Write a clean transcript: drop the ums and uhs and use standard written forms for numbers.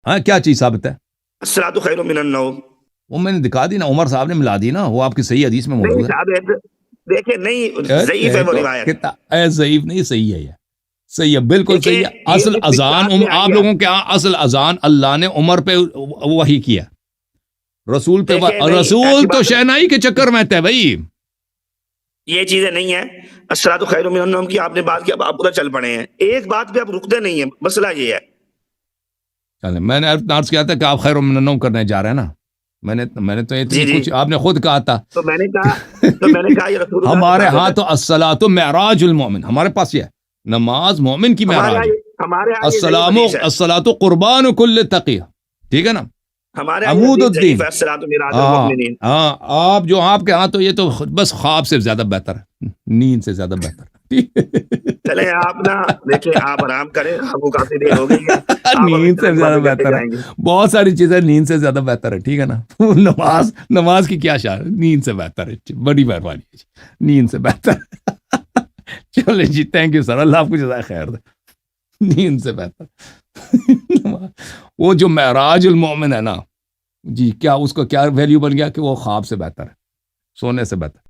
ہاں کیا چیز ثابت ہے؟ الصلاۃ خیر من النوم. وہ میں نے دکھا دی نا، عمر صاحب نے ملا دی نا، وہ آپ کی صحیح حدیث میں نہیں موجود ہے. صاحب دیکھیں نہیں ضعیف ہے وہ روایت. ضعیف نہیں، صحیح ہے یہ، صحیح ہے، بالکل صحیح ہے. دیکھیں اصل اذان آپ لوگوں کے یہاں اصل اذان اللہ نے عمر پہ وحی کیا، رسول پہ رسول تو شہنائی کے چکر میں تھے بھائی. یہ چیزیں نہیں ہیں. الصلاۃ خیر من النوم کی آپ نے بات کی، اب آپ ادھر چل پڑے ہیں، ایک بات پہ آپ رکتے نہیں ہیں، مسئلہ یہ ہے. چلیں، میں نے عرض کیا تھا کہ آپ خیر من النوم کرنے جا رہے ہیں نا، میں نے تو اتنی کچھ آپ نے خود کہا تھا. تو میں نے کہا یہ رسول اللہ ہمارے ہاں تو الصلاۃ معراج المومن، ہمارے پاس یہ ہے، نماز مومن کی معراج ہے. الصلاۃ قربان کل تقی، ٹھیک ہے نا، عمود الدین. ہاں آپ جو آپ کے ہاں تو یہ تو بس خواب سے زیادہ بہتر ہے، نیند سے زیادہ بہتر ہے. چلیں آپ نا دیکھیں، آپ آرام کریں، آپ کو کافی دیر ہو گئی ہے. نیند سے زیادہ بہتر ہے، بہت ساری چیزیں نیند سے زیادہ بہتر ہے، ٹھیک ہے نا. نماز کی کیا شان، نیند سے بہتر ہے، بڑی مہربانی ہے، نیند سے بہتر. چلے جی، تھینک یو سر، اللہ آپ کو جزائے خیر دے. نیند سے بہتر وہ جو معراج المومن ہے نا جی، کیا اس کا کیا ویلیو بن گیا کہ وہ خواب سے بہتر ہے، سونے سے بہتر.